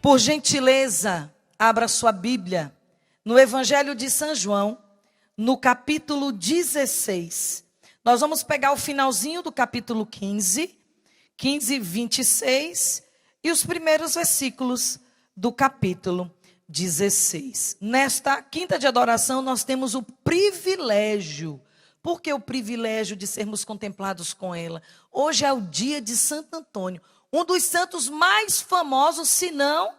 Por gentileza, abra sua Bíblia no Evangelho de São João, no capítulo 16. Nós vamos pegar o finalzinho do capítulo 15, 26 e os primeiros versículos do capítulo 16. Nesta quinta de adoração, nós temos o privilégio. Por que o privilégio de sermos contemplados com ela? Hoje é o dia de Santo Antônio, um dos santos mais famosos, se não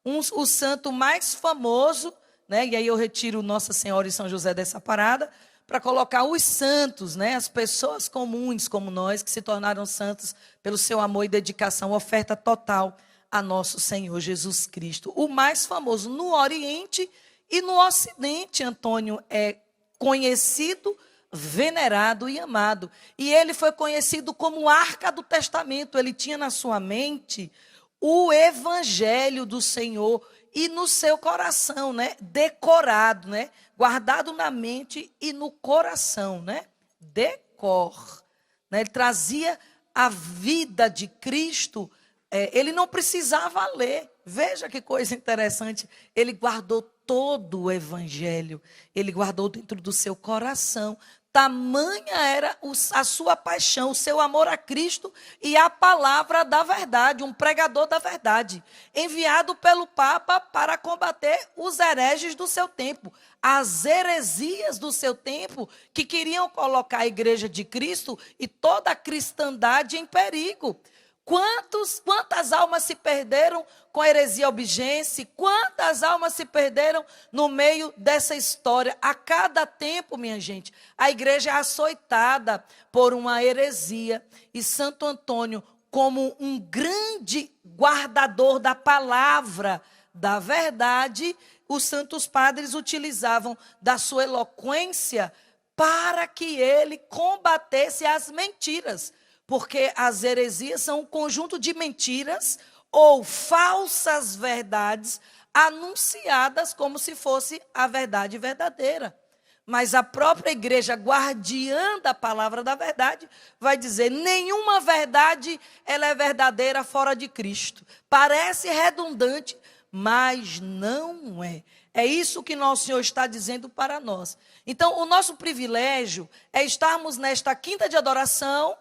o santo mais famoso, né? E aí eu retiro Nossa Senhora e São José dessa parada, para colocar os santos, né? As pessoas comuns como nós, que se tornaram santos pelo seu amor e dedicação, oferta total a nosso Senhor Jesus Cristo. O mais famoso no Oriente e no Ocidente, Antônio é conhecido, venerado e amado. E ele foi conhecido como Arca do Testamento. Ele tinha na sua mente o Evangelho do Senhor e no seu coração, né? Decorado, né? Guardado na mente e no coração, né? Decor. Né? Ele trazia a vida de Cristo. Ele não precisava ler. Veja que coisa interessante. Ele guardou todo o Evangelho. Ele guardou dentro do seu coração. Tamanha era a sua paixão, o seu amor a Cristo e a palavra da verdade, um pregador da verdade, enviado pelo Papa para combater os hereges do seu tempo, as heresias do seu tempo, que queriam colocar a igreja de Cristo e toda a cristandade em perigo. Quantas almas se perderam com a heresia albigense? Quantas almas se perderam no meio dessa história? A cada tempo, minha gente, a igreja é açoitada por uma heresia. E Santo Antônio, como um grande guardador da palavra da verdade, os santos padres utilizavam da sua eloquência para que ele combatesse as mentiras. Porque as heresias são um conjunto de mentiras ou falsas verdades anunciadas como se fosse a verdade verdadeira. Mas a própria igreja, guardiã da palavra da verdade, vai dizer: nenhuma verdade ela é verdadeira fora de Cristo. Parece redundante, mas não é. É isso que nosso Senhor está dizendo para nós. Então, o nosso privilégio é estarmos nesta quinta de adoração,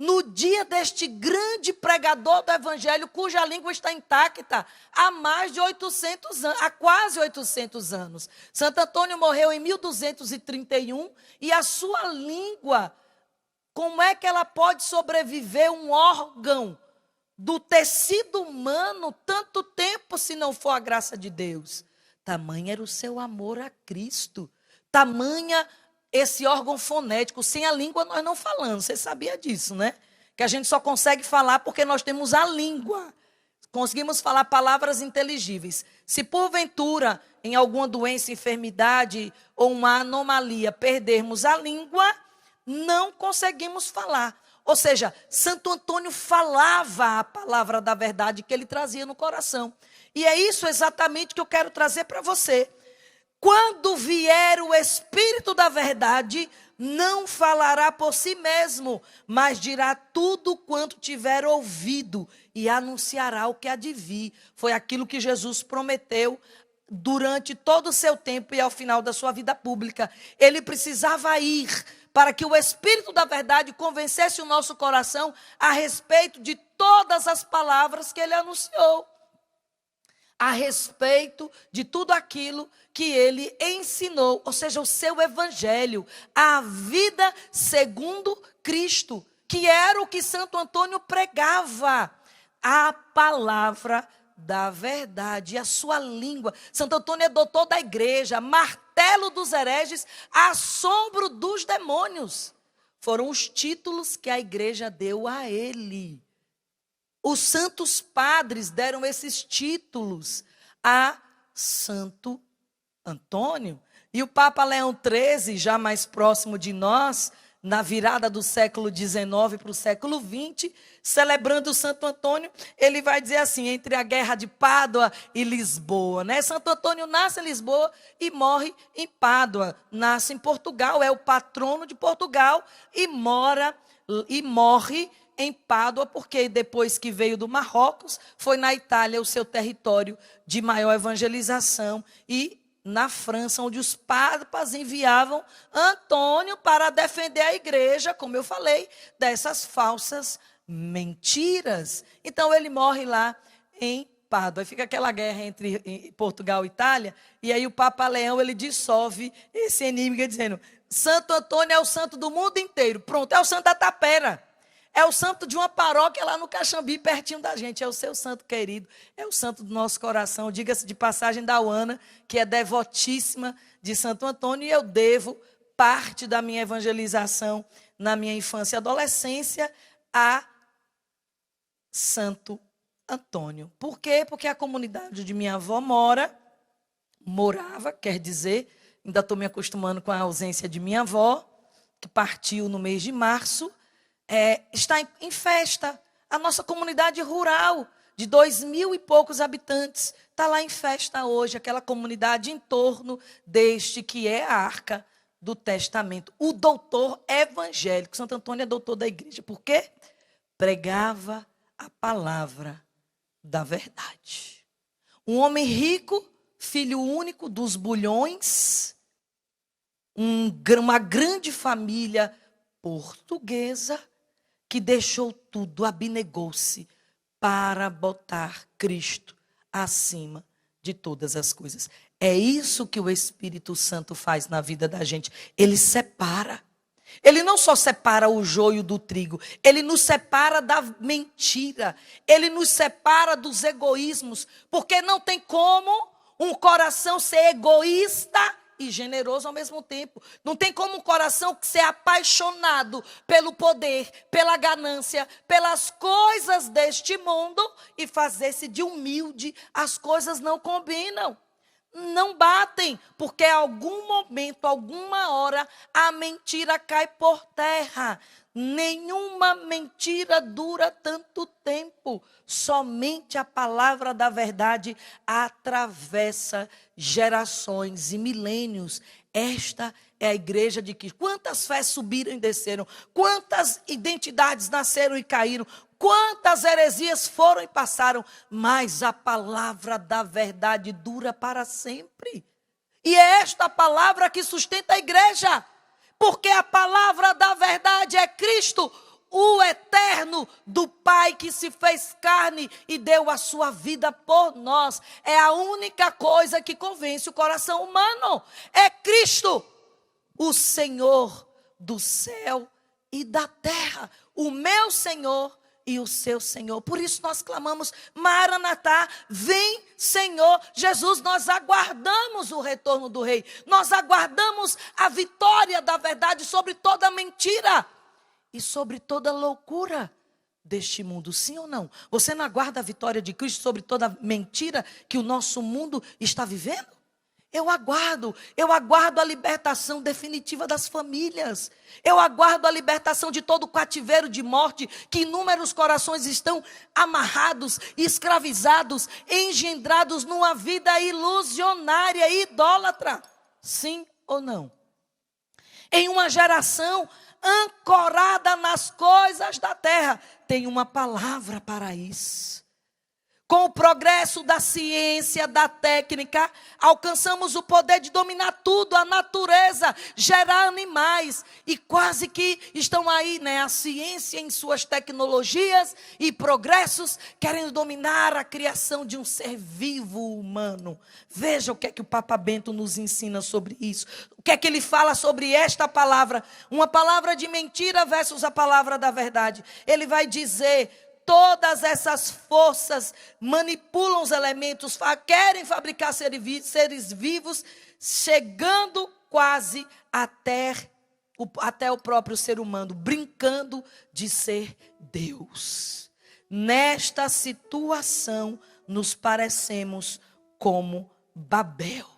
no dia deste grande pregador do Evangelho, cuja língua está intacta há mais de 800 anos, há quase 800 anos. Santo Antônio morreu em 1231 e a sua língua, como é que ela pode sobreviver, um órgão do tecido humano, tanto tempo se não for a graça de Deus? Tamanha era o seu amor a Cristo, tamanha esse órgão fonético. Sem a língua nós não falamos, você sabia disso, né? Que a gente só consegue falar porque nós temos a língua. Conseguimos falar palavras inteligíveis. Se porventura, em alguma doença, enfermidade ou uma anomalia, perdermos a língua, não conseguimos falar. Ou seja, Santo Antônio falava a palavra da verdade que ele trazia no coração. E é isso exatamente que eu quero trazer para você. Quando vier o Espírito da verdade, não falará por si mesmo, mas dirá tudo quanto tiver ouvido e anunciará o que há de vir. Foi aquilo que Jesus prometeu durante todo o seu tempo e ao final da sua vida pública. Ele precisava ir para que o Espírito da verdade convencesse o nosso coração a respeito de todas as palavras que ele anunciou, a respeito de tudo aquilo que ele ensinou, ou seja, o seu evangelho, a vida segundo Cristo, que era o que Santo Antônio pregava, a palavra da verdade, a sua língua. Santo Antônio é doutor da igreja, martelo dos hereges, assombro dos demônios. Foram os títulos que a igreja deu a ele. Os santos padres deram esses títulos a Santo Antônio. E o Papa Leão XIII, já mais próximo de nós, na virada do século XIX para o século XX, celebrando o Santo Antônio, ele vai dizer assim, entre a guerra de Pádua e Lisboa, né? Santo Antônio nasce em Lisboa e morre em Pádua, nasce em Portugal, é o patrono de Portugal e morre em Pádua, porque depois que veio do Marrocos, foi na Itália o seu território de maior evangelização, e na França, onde os papas enviavam Antônio para defender a igreja, como eu falei, dessas falsas mentiras. Então ele morre lá em Pádua. Aí fica aquela guerra entre Portugal e Itália, e aí o Papa Leão, ele dissolve esse enigma dizendo: Santo Antônio é o santo do mundo inteiro. Pronto, é o santo da Tapera. É o santo de uma paróquia lá no Caxambi, pertinho da gente. É o seu santo querido, é o santo do nosso coração. Diga-se de passagem da Uana, que é devotíssima de Santo Antônio, e eu devo parte da minha evangelização na minha infância e adolescência a Santo Antônio. Por quê? Porque a comunidade de minha avó morava, quer dizer, ainda estou me acostumando com a ausência de minha avó, que partiu no mês de março, está em festa. A nossa comunidade rural, de 2.000 e poucos habitantes, está lá em festa hoje, aquela comunidade em torno deste que é a Arca do Testamento. O doutor evangélico, Santo Antônio é doutor da igreja. Por quê? Pregava a palavra da verdade. Um homem rico, filho único dos Bulhões, uma grande família portuguesa, que deixou tudo, abnegou-se para botar Cristo acima de todas as coisas. É isso que o Espírito Santo faz na vida da gente. Ele separa. Ele não só separa o joio do trigo, ele nos separa da mentira, ele nos separa dos egoísmos, porque não tem como um coração ser egoísta e generoso ao mesmo tempo. Não tem como um coração ser apaixonado pelo poder, pela ganância, pelas coisas deste mundo e fazer-se de humilde. As coisas não combinam. Não batem, porque em algum momento, alguma hora, a mentira cai por terra. Nenhuma mentira dura tanto tempo. Somente a palavra da verdade atravessa gerações e milênios. Esta é a igreja de Cristo. Quantas fés subiram e desceram? Quantas identidades nasceram e caíram? Quantas heresias foram e passaram, mas a palavra da verdade dura para sempre. E é esta palavra que sustenta a igreja, porque a palavra da verdade é Cristo, o eterno do Pai que se fez carne e deu a sua vida por nós. É a única coisa que convence o coração humano. É Cristo, o Senhor do céu e da terra, o meu Senhor e o seu Senhor. Por isso nós clamamos: Maranatá, vem Senhor Jesus. Nós aguardamos o retorno do Rei. Nós aguardamos a vitória da verdade sobre toda mentira e sobre toda loucura deste mundo. Sim ou não? Você não aguarda a vitória de Cristo sobre toda mentira que o nosso mundo está vivendo? Eu aguardo a libertação definitiva das famílias. Eu aguardo a libertação de todo o cativeiro de morte, que inúmeros corações estão amarrados, escravizados, engendrados numa vida ilusionária, idólatra. Sim ou não? Em uma geração ancorada nas coisas da terra, tem uma palavra para isso. Com o progresso da ciência, da técnica, alcançamos o poder de dominar tudo, a natureza, gerar animais. E quase que estão aí, a ciência em suas tecnologias e progressos, querendo dominar a criação de um ser vivo humano. Veja o que é que o Papa Bento nos ensina sobre isso. O que é que ele fala sobre esta palavra? Uma palavra de mentira versus a palavra da verdade. Ele vai dizer: todas essas forças manipulam os elementos, querem fabricar seres vivos, chegando quase até o próprio ser humano, brincando de ser Deus. Nesta situação, nos parecemos como Babel.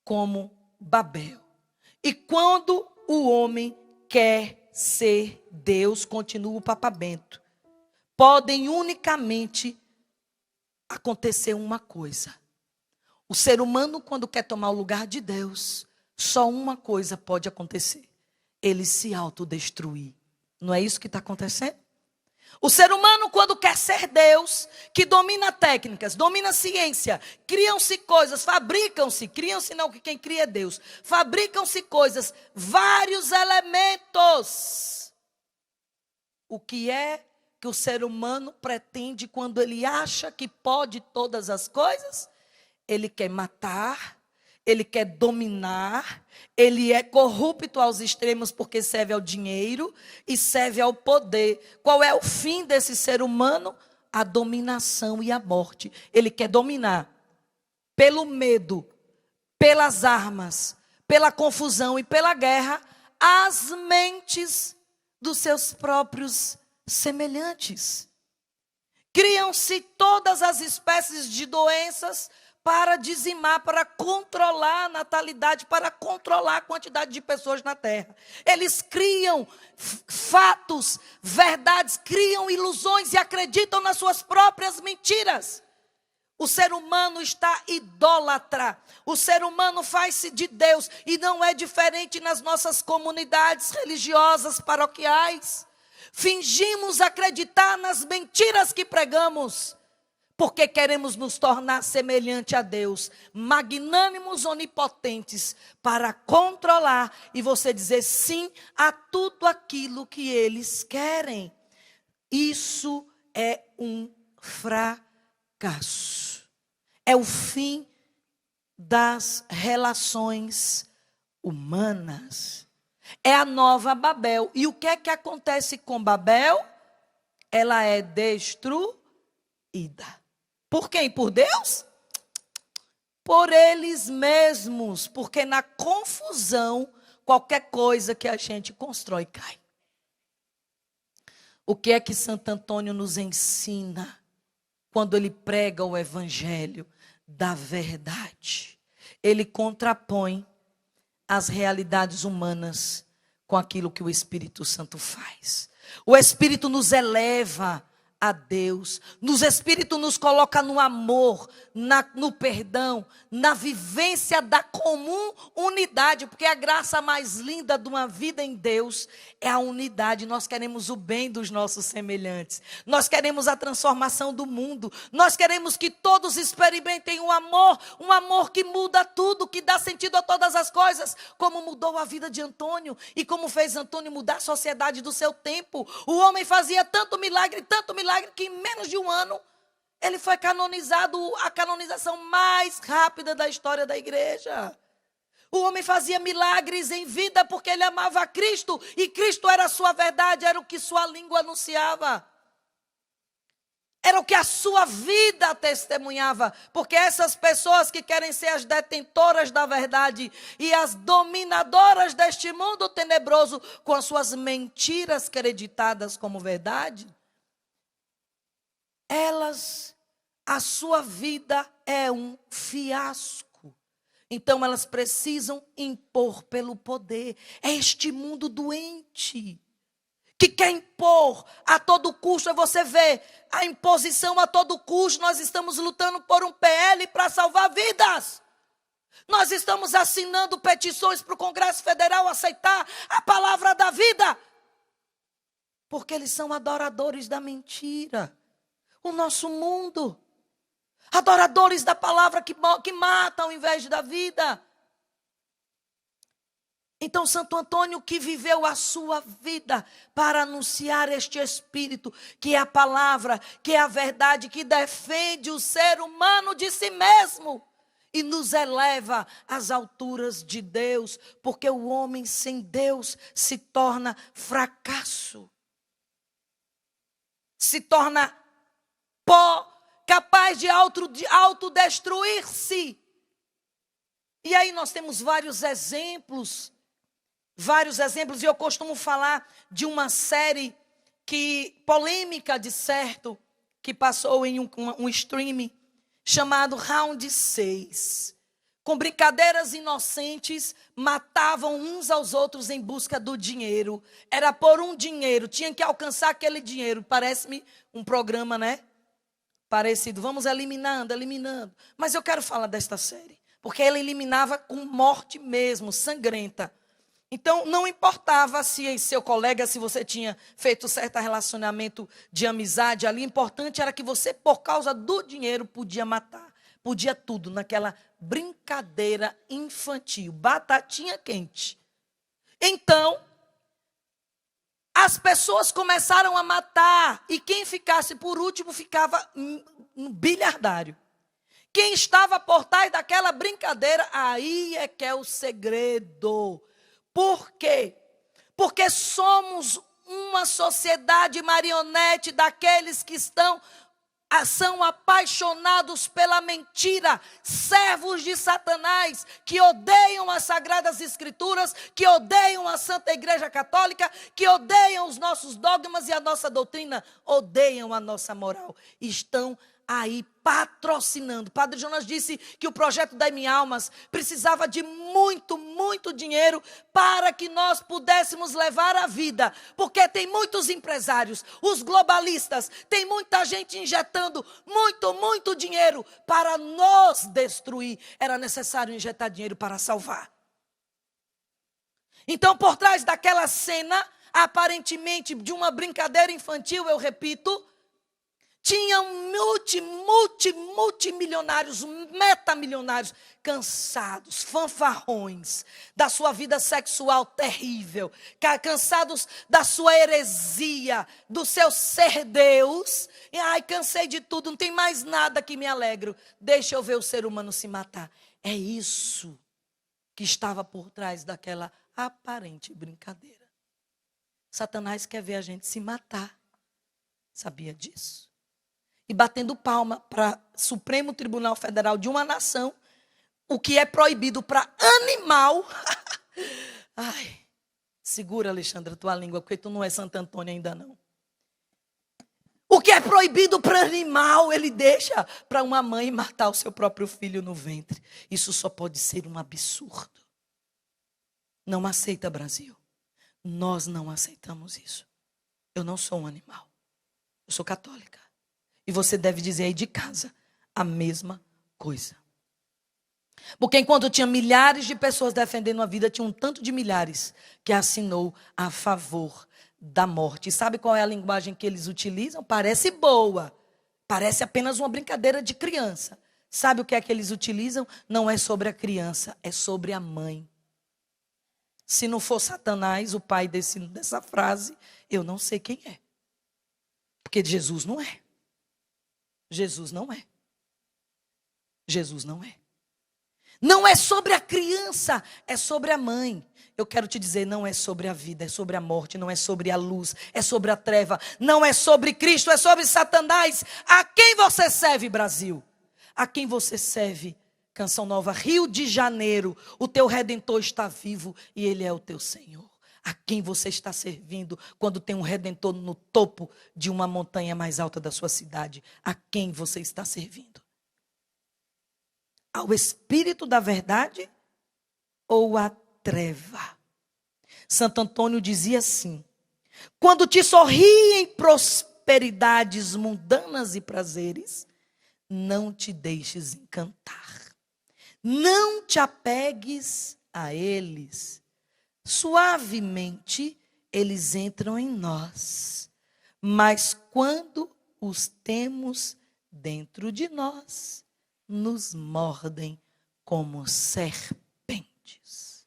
Como Babel. E quando o homem quer ser Deus, continua o Papa Bento, podem unicamente acontecer uma coisa. O ser humano, quando quer tomar o lugar de Deus, só uma coisa pode acontecer: ele se autodestruir. Não é isso que está acontecendo? O ser humano, quando quer ser Deus, que domina técnicas, domina ciência, criam-se coisas, fabricam-se, criam-se não, que quem cria é Deus, fabricam-se coisas, vários elementos. O que é que o ser humano pretende quando ele acha que pode todas as coisas? Ele quer matar, ele quer dominar, ele é corrupto aos extremos porque serve ao dinheiro e serve ao poder. Qual é o fim desse ser humano? A dominação e a morte. Ele quer dominar pelo medo, pelas armas, pela confusão e pela guerra, as mentes dos seus próprios semelhantes. Criam-se todas as espécies de doenças para dizimar, para controlar a natalidade, para controlar a quantidade de pessoas na terra. Eles criam fatos, verdades, criam ilusões e acreditam nas suas próprias mentiras. O ser humano está idólatra. O ser humano faz-se de Deus. E não é diferente nas nossas comunidades religiosas, paroquiais. Fingimos acreditar nas mentiras que pregamos, porque queremos nos tornar semelhante a Deus, magnânimos, onipotentes, para controlar e você dizer sim a tudo aquilo que eles querem. Isso é um fracasso. É o fim das relações humanas. É a nova Babel. E o que é que acontece com Babel? Ela é destruída. Por quem? Por Deus? Por eles mesmos. Porque na confusão, qualquer coisa que a gente constrói cai. O que é que Santo Antônio nos ensina quando ele prega o evangelho da verdade? Ele contrapõe as realidades humanas com aquilo que o Espírito Santo faz. O Espírito nos eleva a Deus. O Espírito nos coloca no amor, no perdão, na vivência da comum unidade, porque a graça mais linda de uma vida em Deus é a unidade. Nós queremos o bem dos nossos semelhantes. Nós queremos a transformação do mundo. Nós queremos que todos experimentem um amor que muda tudo, que dá sentido a todas as coisas, como mudou a vida de Antônio e como fez Antônio mudar a sociedade do seu tempo. O homem fazia tanto milagre, que em menos de um ano ele foi canonizado, a canonização mais rápida da história da igreja. O homem fazia milagres em vida porque ele amava a Cristo e Cristo era a sua verdade, era o que sua língua anunciava. Era o que a sua vida testemunhava, porque essas pessoas que querem ser as detentoras da verdade e as dominadoras deste mundo tenebroso com as suas mentiras creditadas como verdade, a sua vida é um fiasco. Então elas precisam impor pelo poder. É este mundo doente que quer impor a todo custo. Você vê a imposição a todo custo. Nós estamos lutando por um PL para salvar vidas. Nós estamos assinando petições para o Congresso Federal aceitar a palavra da vida, porque eles são adoradores da mentira. O nosso mundo, adoradores da palavra que mata ao invés da vida. Então Santo Antônio, que viveu a sua vida para anunciar este Espírito, que é a palavra, que é a verdade, que defende o ser humano de si mesmo e nos eleva às alturas de Deus, porque o homem sem Deus se torna fracasso, se torna pó, capaz de autodestruir-se. E aí nós temos vários exemplos, e eu costumo falar de uma série polêmica de certo, que passou em um streaming, chamado Round 6. Com brincadeiras inocentes, matavam uns aos outros em busca do dinheiro. Era por um dinheiro, tinha que alcançar aquele dinheiro. Parece-me um programa, né? Parecido, vamos eliminando. Mas eu quero falar desta série, porque ela eliminava com morte mesmo, sangrenta. Então, não importava se seu colega, se você tinha feito certo relacionamento de amizade ali, o importante era que você, por causa do dinheiro, podia matar. Podia tudo naquela brincadeira infantil, batatinha quente. Então, as pessoas começaram a matar, e quem ficasse por último ficava no bilhardário. Quem estava por trás daquela brincadeira, aí é que é o segredo. Por quê? Porque somos uma sociedade marionete daqueles que são apaixonados pela mentira, servos de Satanás, que odeiam as Sagradas Escrituras, que odeiam a Santa Igreja Católica, que odeiam os nossos dogmas e a nossa doutrina, odeiam a nossa moral. Estão aí patrocinando. Padre Jonas disse que o projeto da M Almas precisava de muito, muito dinheiro para que nós pudéssemos levar a vida, porque tem muitos empresários, os globalistas, tem muita gente injetando muito, muito dinheiro para nos destruir. Era necessário injetar dinheiro para salvar. Então, por trás daquela cena, aparentemente de uma brincadeira infantil, eu repito, tinham multimilionários, metamilionários, cansados, fanfarrões da sua vida sexual terrível, cansados da sua heresia, do seu ser Deus. E, ai, cansei de tudo, não tem mais nada que me alegre. Deixa eu ver o ser humano se matar. É isso que estava por trás daquela aparente brincadeira. Satanás quer ver a gente se matar. Sabia disso? E batendo palma para Supremo Tribunal Federal de uma nação, o que é proibido para animal. Ai, segura, Alexandra, tua língua, porque tu não é Santo Antônio ainda não. O que é proibido para animal, ele deixa para uma mãe matar o seu próprio filho no ventre. Isso só pode ser um absurdo. Não aceita, Brasil. Nós não aceitamos isso. Eu não sou um animal. Eu sou católica. E você deve dizer aí de casa a mesma coisa. Porque enquanto tinha milhares de pessoas defendendo a vida, tinha um tanto de milhares que assinou a favor da morte. E sabe qual é a linguagem que eles utilizam? Parece boa. Parece apenas uma brincadeira de criança. Sabe o que é que eles utilizam? Não é sobre a criança, é sobre a mãe. Se não for Satanás, o pai dessa frase, eu não sei quem é. Porque Jesus não é. Jesus não é. Jesus não é. Não é sobre a criança, é sobre a mãe. Eu quero te dizer, não é sobre a vida, é sobre a morte, não é sobre a luz, é sobre a treva, não é sobre Cristo, é sobre Satanás. A quem você serve, Brasil? A quem você serve? Canção Nova, Rio de Janeiro, o teu Redentor está vivo e Ele é o teu Senhor. A quem você está servindo quando tem um Redentor no topo de uma montanha mais alta da sua cidade? A quem você está servindo? Ao Espírito da verdade ou à treva? Santo Antônio dizia assim: quando te sorriem prosperidades mundanas e prazeres, não te deixes encantar. Não te apegues a eles. Suavemente eles entram em nós, mas quando os temos dentro de nós, nos mordem como serpentes.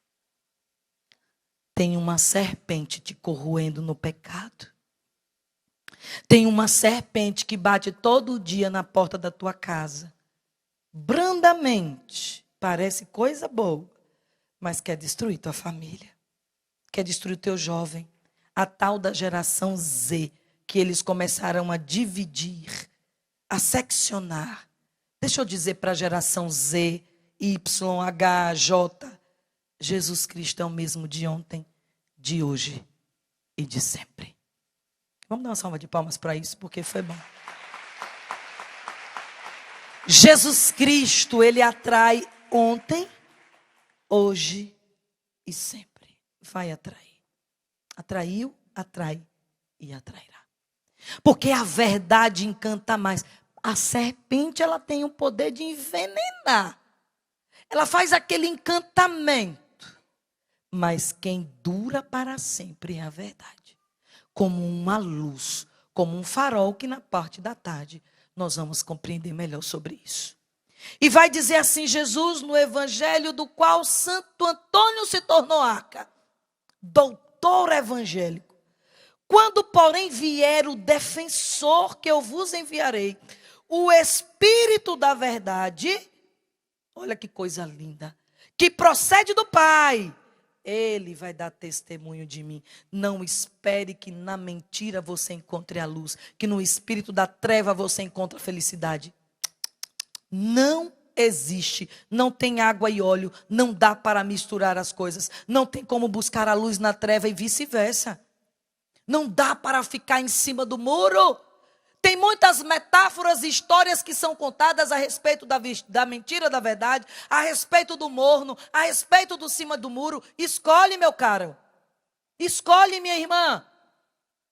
Tem uma serpente te corroendo no pecado. Tem uma serpente que bate todo dia na porta da tua casa. Brandamente, parece coisa boa, mas quer destruir tua família. Quer destruir o teu jovem. A tal da geração Z, que eles começaram a dividir, a seccionar. Deixa eu dizer para a geração Z, Y, H, J, Jesus Cristo é o mesmo de ontem, de hoje e de sempre. Vamos dar uma salva de palmas para isso, porque foi bom. Jesus Cristo, Ele atrai ontem, hoje e sempre. Vai atrair. Atraiu, atrai e atrairá. Porque a verdade encanta mais. A serpente, ela tem o poder de envenenar. Ela faz aquele encantamento mas quem dura para sempre é a verdade. Como uma luz, como um farol que na parte da tarde nós vamos compreender melhor sobre isso. E vai dizer assim Jesus no evangelho do qual Santo Antônio se tornou arca, doutor evangélico. Quando, porém, vier o defensor que eu vos enviarei, o Espírito da verdade, olha que coisa linda, que procede do Pai, ele vai dar testemunho de mim. Não espere que na mentira você encontre a luz, que no espírito da treva você encontre a felicidade. Não existe, não tem água e óleo, não dá para misturar as coisas, não tem como buscar a luz na treva e vice-versa. Não dá para ficar em cima do muro. Tem muitas metáforas e histórias que são contadas a respeito da mentira, da verdade, a respeito do morno, a respeito do cima do muro. Escolhe, meu caro. Escolhe, minha irmã.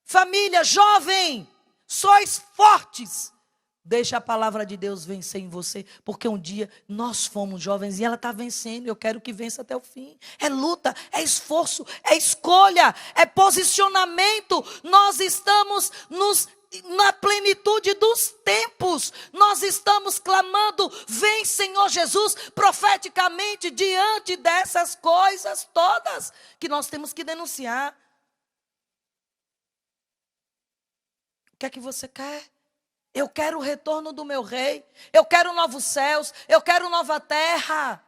Família, jovem, sois fortes. Deixa a palavra de Deus vencer em você, porque um dia nós fomos jovens e ela está vencendo. Eu quero que vença até o fim. É luta, é esforço, é escolha, é posicionamento. Nós estamos na plenitude dos tempos. Nós estamos clamando, vem Senhor Jesus, profeticamente diante dessas coisas todas que nós temos que denunciar. O que é que você quer? Eu quero o retorno do meu rei. Eu quero novos céus. Eu quero nova terra.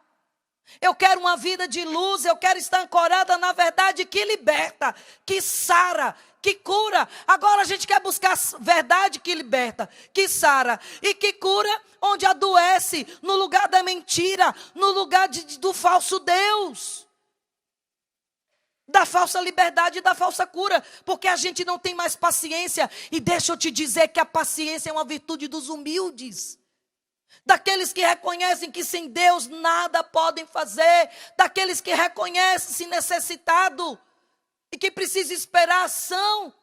Eu quero uma vida de luz. Eu quero estar ancorada na verdade que liberta, que sara, que cura. Agora a gente quer buscar verdade que liberta, que sara e que cura onde adoece, no lugar da mentira, no lugar do falso Deus. Da falsa liberdade e da falsa cura, porque a gente não tem mais paciência. E deixa eu te dizer que a paciência é uma virtude dos humildes, daqueles que reconhecem que sem Deus nada podem fazer, daqueles que reconhecem-se necessitado e que precisa esperar a ação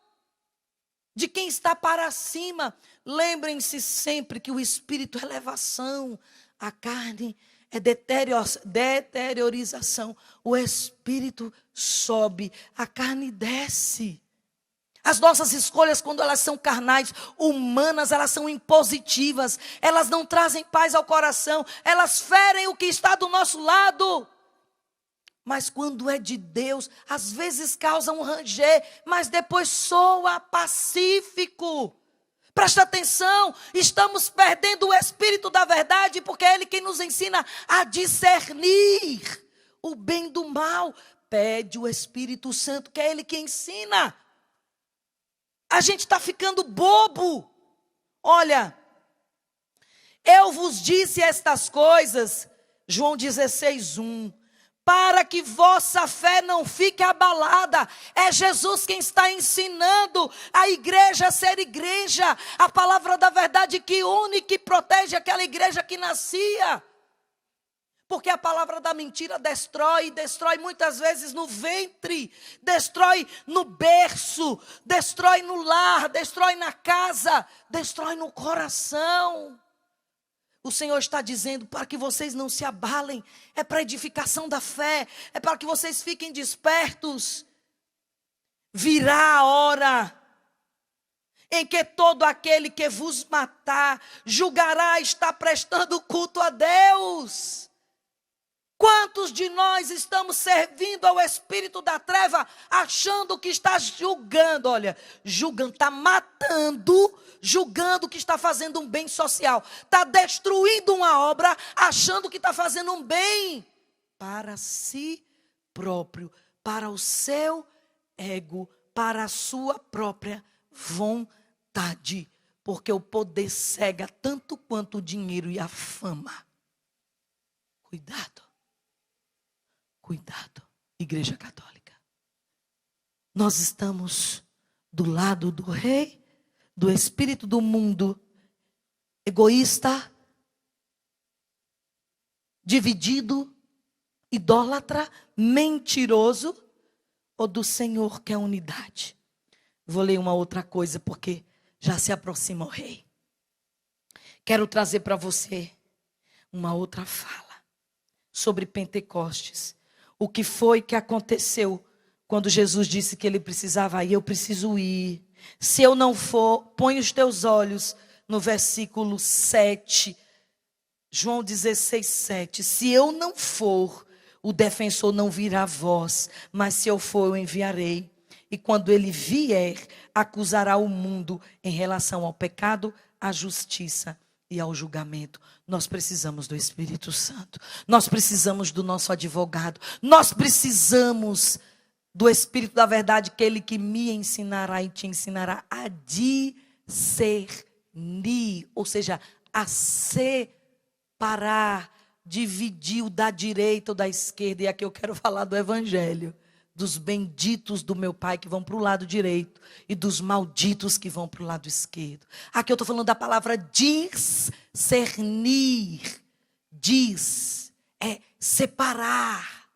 de quem está para cima. Lembrem-se sempre que o espírito é elevação, a carne é deteriorização. O espírito sobe, a carne desce. As nossas escolhas, quando elas são carnais, humanas, elas são impositivas. Elas não trazem paz ao coração. Elas ferem o que está do nosso lado. Mas quando é de Deus, às vezes causa um ranger, mas depois soa pacífico. Presta atenção, estamos perdendo o Espírito da verdade, porque é Ele quem nos ensina a discernir o bem do mal. Pede o Espírito Santo, que é Ele quem ensina. A gente está ficando bobo. Olha, eu vos disse estas coisas, João 16:1. Para que vossa fé não fique abalada. É Jesus quem está ensinando a igreja a ser igreja. A palavra da verdade que une e que protege aquela igreja que nascia. Porque a palavra da mentira destrói muitas vezes no ventre, destrói no berço, destrói no lar, destrói na casa, destrói no coração. O Senhor está dizendo para que vocês não se abalem, é para a edificação da fé, é para que vocês fiquem despertos. Virá a hora em que todo aquele que vos matar julgará estar prestando culto a Deus. Quantos de nós estamos servindo ao espírito da treva, achando que está julgando? Olha, julgando, está matando, julgando que está fazendo um bem social. Está destruindo uma obra, achando que está fazendo um bem para si próprio, para o seu ego, para a sua própria vontade. Porque o poder cega tanto quanto o dinheiro e a fama. Cuidado. Cuidado, Igreja Católica. Nós estamos do lado do rei, do espírito do mundo, egoísta, dividido, idólatra, mentiroso, ou do Senhor que é a unidade. Vou ler uma outra coisa, porque já se aproxima o rei. Quero trazer para você uma outra fala sobre Pentecostes. O que foi que aconteceu quando Jesus disse que ele precisava ir? Eu preciso ir. Se eu não for, põe os teus olhos no versículo 7. João 16, 7. Se eu não for, o defensor não virá a vós, mas se eu for, eu enviarei. E quando ele vier, acusará o mundo em relação ao pecado, à justiça e ao julgamento. Nós precisamos do Espírito Santo. Nós precisamos do nosso advogado. Nós precisamos do Espírito da verdade, aquele que me ensinará e te ensinará a discernir, ou seja, a separar, dividir o da direita ou da esquerda. E aqui eu quero falar do Evangelho. Dos benditos do meu Pai que vão para o lado direito e dos malditos que vão para o lado esquerdo. Aqui eu estou falando da palavra discernir. É separar,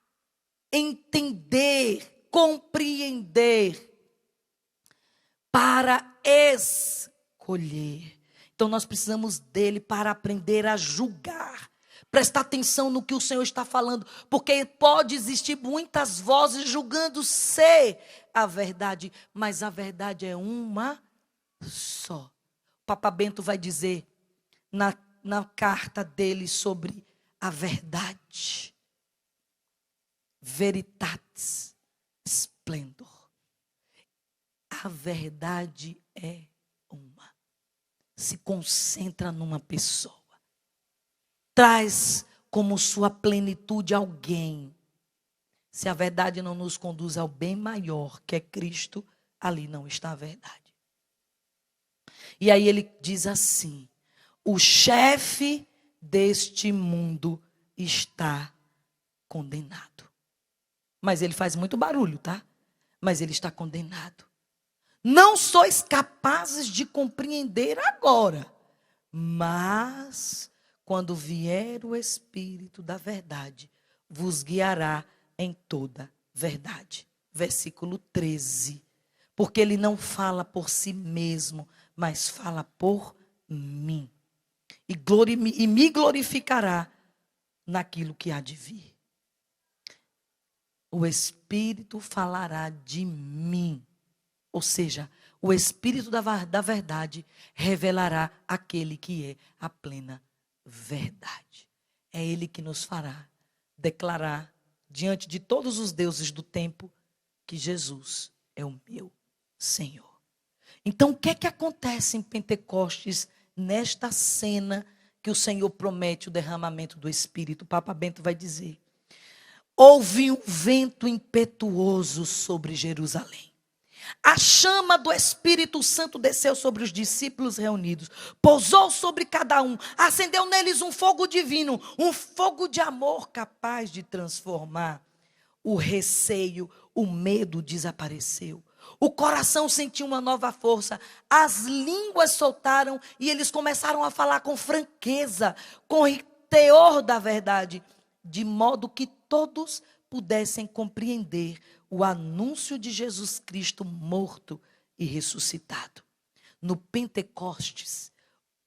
entender, compreender, para escolher. Então nós precisamos dele para aprender a julgar. Prestar atenção no que o Senhor está falando, porque pode existir muitas vozes julgando ser a verdade, mas a verdade é uma só. O Papa Bento vai dizer na carta dele sobre a verdade: Veritatis Splendor. A verdade é uma. Se concentra numa pessoa. Traz como sua plenitude alguém. Se a verdade não nos conduz ao bem maior, que é Cristo, ali não está a verdade. E aí ele diz assim: o chefe deste mundo está condenado. Mas ele faz muito barulho, tá? Mas ele está condenado. Não sois capazes de compreender agora, mas quando vier o Espírito da verdade, vos guiará em toda verdade. Versículo 13. Porque ele não fala por si mesmo, mas fala por mim. E me glorificará naquilo que há de vir. O Espírito falará de mim. Ou seja, o Espírito da verdade revelará aquele que é a plena verdade. É ele que nos fará declarar diante de todos os deuses do tempo que Jesus é o meu Senhor. Então, o que é que acontece em Pentecostes, nesta cena que o Senhor promete o derramamento do Espírito? O Papa Bento vai dizer: houve um vento impetuoso sobre Jerusalém. A chama do Espírito Santo desceu sobre os discípulos reunidos, pousou sobre cada um, acendeu neles um fogo divino, um fogo de amor capaz de transformar. O receio, o medo desapareceu. O coração sentiu uma nova força, as línguas soltaram e eles começaram a falar com franqueza, com teor da verdade, de modo que todos pudessem compreender o anúncio de Jesus Cristo morto e ressuscitado. No Pentecostes,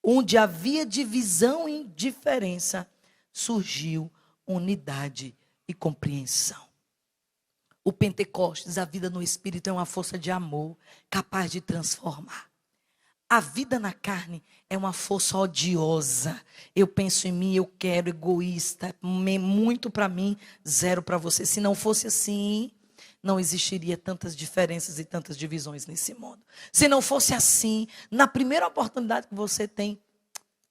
onde havia divisão e indiferença, surgiu unidade e compreensão. O Pentecostes, a vida no Espírito, é uma força de amor capaz de transformar. A vida na carne é uma força odiosa. Eu penso em mim, eu quero, egoísta, muito para mim, zero para você. Se não fosse assim, não existiria tantas diferenças e tantas divisões nesse mundo. Se não fosse assim, na primeira oportunidade que você tem,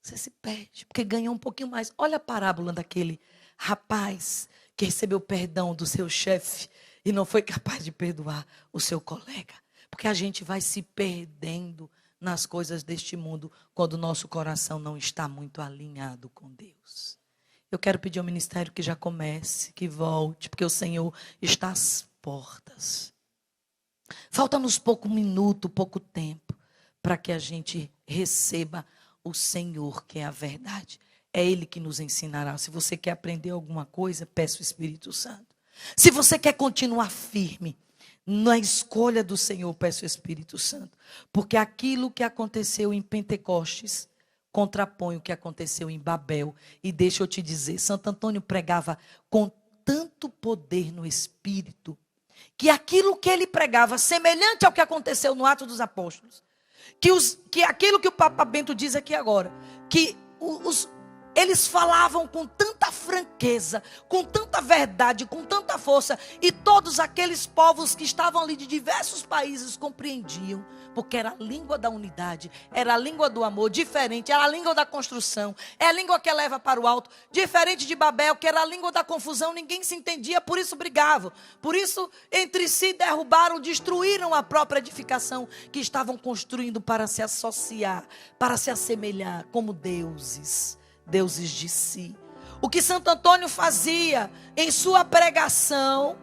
você se perde, porque ganhou um pouquinho mais. Olha a parábola daquele rapaz que recebeu perdão do seu chefe e não foi capaz de perdoar o seu colega. Porque a gente vai se perdendo nas coisas deste mundo quando o nosso coração não está muito alinhado com Deus. Eu quero pedir ao ministério que já comece, que volte, porque o Senhor está às portas. Falta-nos pouco minuto, pouco tempo, para que a gente receba o Senhor, que é a verdade. É Ele que nos ensinará. Se você quer aprender alguma coisa, peça o Espírito Santo. Se você quer continuar firme na escolha do Senhor, peça o Espírito Santo. Porque aquilo que aconteceu em Pentecostes contrapõe o que aconteceu em Babel. E deixa eu te dizer, Santo Antônio pregava com tanto poder no Espírito, que aquilo que ele pregava, semelhante ao que aconteceu no Atos dos Apóstolos, que aquilo que o Papa Bento diz aqui agora, que eles falavam com tanta franqueza, com tanta verdade, com tanta força, e todos aqueles povos que estavam ali de diversos países compreendiam, porque era a língua da unidade, era a língua do amor, diferente, era a língua da construção, é a língua que leva para o alto, diferente de Babel, que era a língua da confusão, ninguém se entendia, por isso brigavam, por isso entre si derrubaram, destruíram a própria edificação que estavam construindo para se associar, para se assemelhar como deuses de si. O que Santo Antônio fazia em sua pregação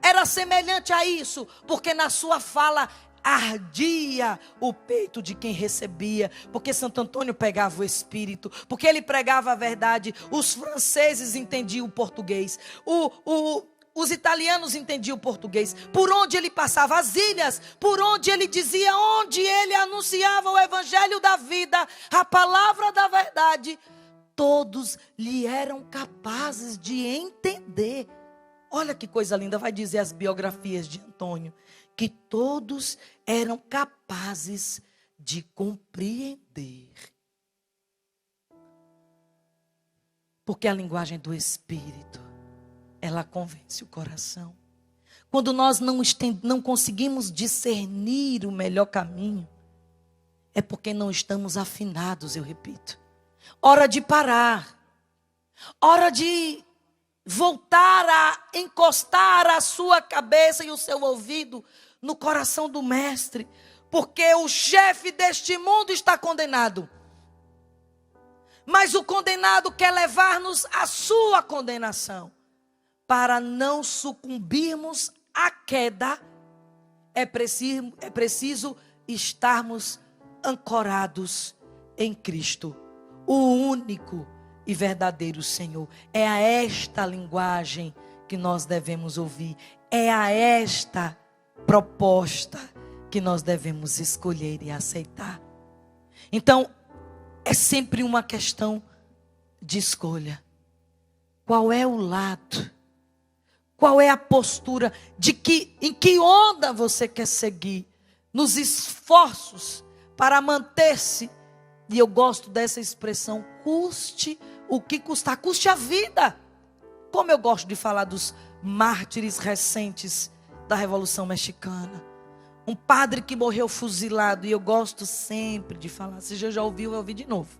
era semelhante a isso, porque na sua fala ardia o peito de quem recebia, porque Santo Antônio pegava o Espírito, porque ele pregava a verdade. Os franceses entendiam o português, os italianos entendiam o português. Por onde ele passava, as ilhas, por onde ele dizia, onde ele anunciava o evangelho da vida, a palavra da verdade, todos lhe eram capazes de entender. Olha que coisa linda, vai dizer as biografias de Antônio, que todos eram capazes de compreender. Porque a linguagem do Espírito, ela convence o coração. Quando nós não conseguimos discernir o melhor caminho, é porque não estamos afinados, eu repito. Hora de parar, hora de voltar a encostar a sua cabeça e o seu ouvido no coração do Mestre, porque o chefe deste mundo está condenado, mas o condenado quer levar-nos à sua condenação. Para não sucumbirmos à queda, é preciso estarmos ancorados em Cristo, o único e verdadeiro Senhor. É a esta linguagem que nós devemos ouvir. É a esta proposta que nós devemos escolher e aceitar. Então, é sempre uma questão de escolha. Qual é o lado? Qual é a postura? Em que onda você quer seguir? Nos esforços para manter-se. E eu gosto dessa expressão, custe o que custar, custe a vida. Como eu gosto de falar dos mártires recentes da Revolução Mexicana. Um padre que morreu fuzilado, e eu gosto sempre de falar, se já ouviu, eu ouvi de novo.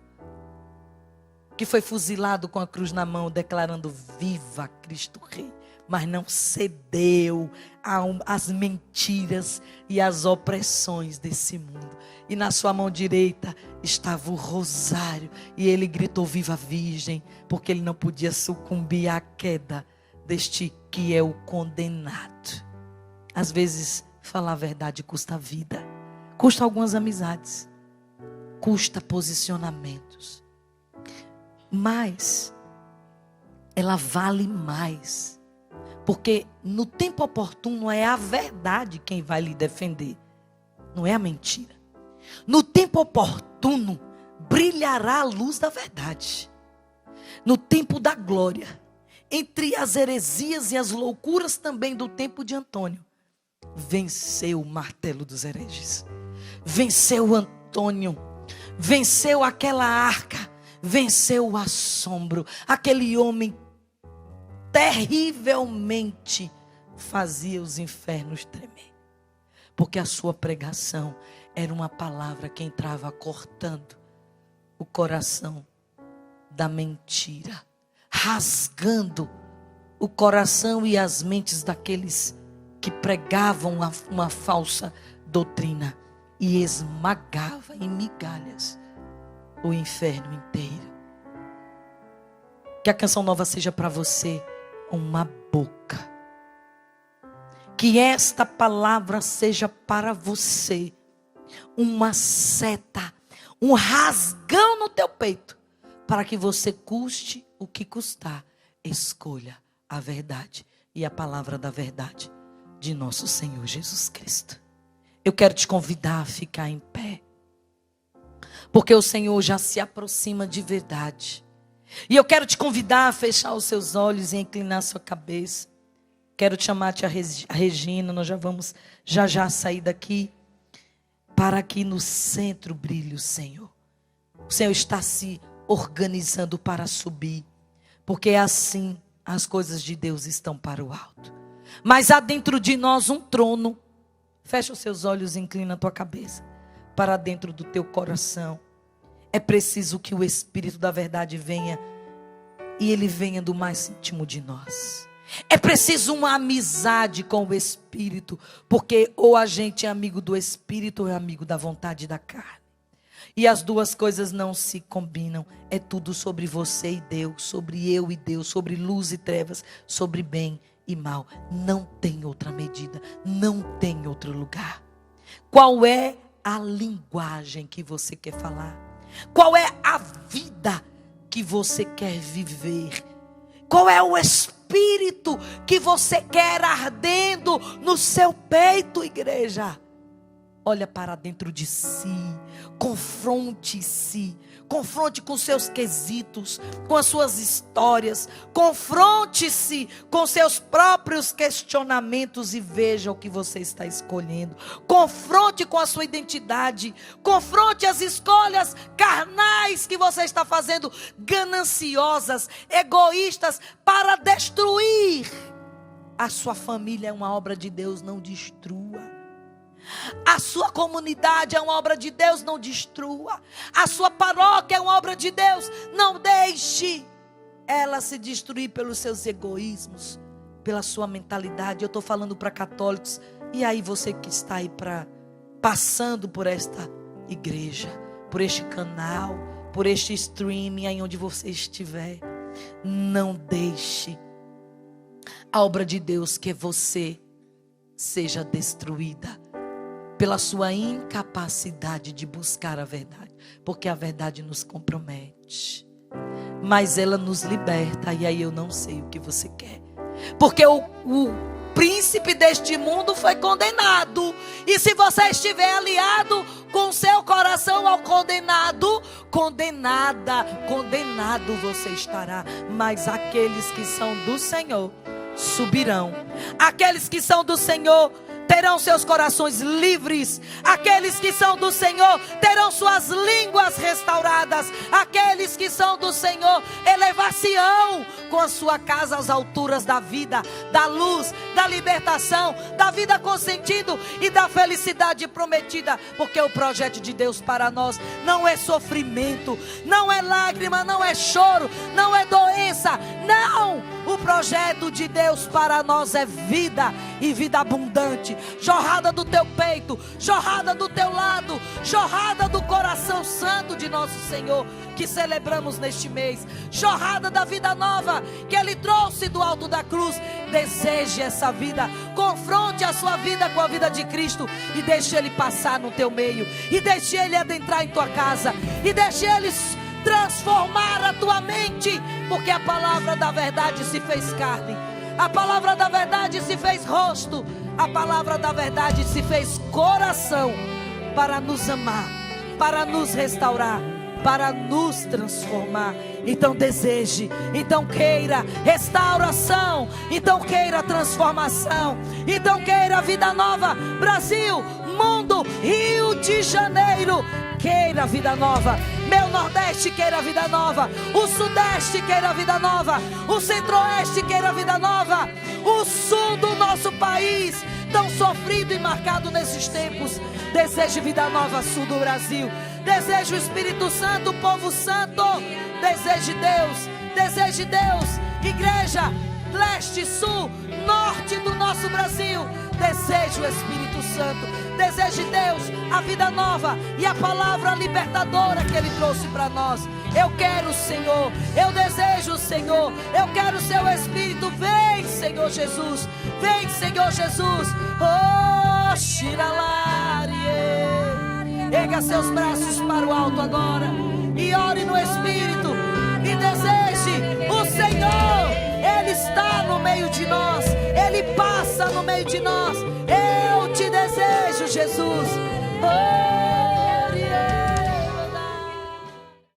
Que foi fuzilado com a cruz na mão, declarando viva Cristo Rei. Mas não cedeu às mentiras e às opressões desse mundo. E na sua mão direita estava o rosário. E ele gritou, viva Virgem, porque ele não podia sucumbir à queda deste que é o condenado. Às vezes, falar a verdade custa a vida. Custa algumas amizades. Custa posicionamentos. Mas ela vale mais. Porque no tempo oportuno é a verdade quem vai lhe defender. Não é a mentira. No tempo oportuno brilhará a luz da verdade. No tempo da glória, entre as heresias e as loucuras também do tempo de Antônio, venceu o martelo dos hereges. Venceu Antônio. Venceu aquela arca. Venceu o assombro. Aquele homem terrivelmente fazia os infernos tremer. Porque a sua pregação era uma palavra que entrava cortando o coração da mentira, rasgando o coração e as mentes daqueles que pregavam uma falsa doutrina e esmagava em migalhas o inferno inteiro. Que a canção nova seja para você uma boca. Que esta palavra seja para você uma seta, um rasgão no teu peito, para que você custe o que custar, escolha a verdade e a palavra da verdade de nosso Senhor Jesus Cristo. Eu quero te convidar a ficar em pé, porque o Senhor já se aproxima de verdade. E eu quero te convidar a fechar os seus olhos e inclinar a sua cabeça. Quero te chamar-te a Regina, nós já vamos já sair daqui, para que no centro brilhe o Senhor. O Senhor está se organizando para subir, porque é assim as coisas de Deus estão para o alto. Mas há dentro de nós um trono. Fecha os seus olhos e inclina a tua cabeça para dentro do teu coração. É preciso que o Espírito da verdade venha, e ele venha do mais íntimo de nós. É preciso uma amizade com o Espírito, porque ou a gente é amigo do Espírito ou é amigo da vontade da carne. E as duas coisas não se combinam. É tudo sobre você e Deus, sobre eu e Deus, sobre luz e trevas, sobre bem e mal. Não tem outra medida, não tem outro lugar. Qual é a linguagem que você quer falar? Qual é a vida que você quer viver? Qual é o espírito que você quer ardendo no seu peito, igreja? Olha para dentro de si, confronte-se, confronte com seus quesitos, com as suas histórias, confronte-se com seus próprios questionamentos e veja o que você está escolhendo. Confronte com a sua identidade, confronte as escolhas carnais que você está fazendo, gananciosas, egoístas, para destruir. A sua família é uma obra de Deus, não destrua. A sua comunidade é uma obra de Deus, não destrua. A sua paróquia é uma obra de Deus, não deixe ela se destruir pelos seus egoísmos, pela sua mentalidade. Eu estou falando para católicos, e aí você que está aí passando por esta igreja, por este canal, por este streaming, aí onde você estiver, não deixe a obra de Deus, que é você, seja destruída pela sua incapacidade de buscar a verdade, porque a verdade nos compromete, mas ela nos liberta. E aí eu não sei o que você quer, porque o príncipe deste mundo foi condenado, e se você estiver aliado com seu coração ao condenado, condenado você estará. Mas aqueles que são do Senhor subirão, aqueles que são do Senhor terão seus corações livres. Aqueles que são do Senhor terão suas línguas restauradas. Aqueles que são do Senhor elevar-se-ão com a sua casa às alturas da vida, da luz, da libertação, da vida com sentido e da felicidade prometida. Porque o projeto de Deus para nós não é sofrimento, não é lágrima, não é choro, não é doença. Não! O projeto de Deus para nós é vida, e vida abundante, jorrada do teu peito, jorrada do teu lado, jorrada do coração santo de nosso Senhor, que celebramos neste mês, jorrada da vida nova que Ele trouxe do alto da cruz. Deseje essa vida, confronte a sua vida com a vida de Cristo, e deixe Ele passar no teu meio, e deixe Ele adentrar em tua casa, e deixe Ele transformar a tua mente, porque a palavra da verdade se fez carne, a palavra da verdade se fez rosto, a palavra da verdade se fez coração, para nos amar, para nos restaurar, para nos transformar. Então deseje, então queira restauração, então queira transformação, então queira vida nova. Brasil, mundo, Rio de Janeiro, queira vida nova. Meu Nordeste queira vida nova, o Sudeste queira vida nova, o Centro-Oeste queira vida nova, o Sul do nosso país, tão sofrido e marcado nesses tempos, deseje vida nova. Sul do Brasil, deseje o Espírito Santo, o povo santo, deseje Deus, igreja, leste, sul, norte do nosso Brasil, deseje o Espírito Santo, deseje Deus, a vida nova e a palavra libertadora que Ele trouxe para nós. Eu quero o Senhor, eu desejo o Senhor, eu quero o Seu Espírito. Vem, Senhor Jesus, vem, Senhor Jesus. Oh, Shiralarie. Erga seus braços para o alto agora e ore no Espírito e deseje o Senhor. Ele está no meio de nós, Ele passa no meio de nós. Eu te desejo, Jesus. Oh!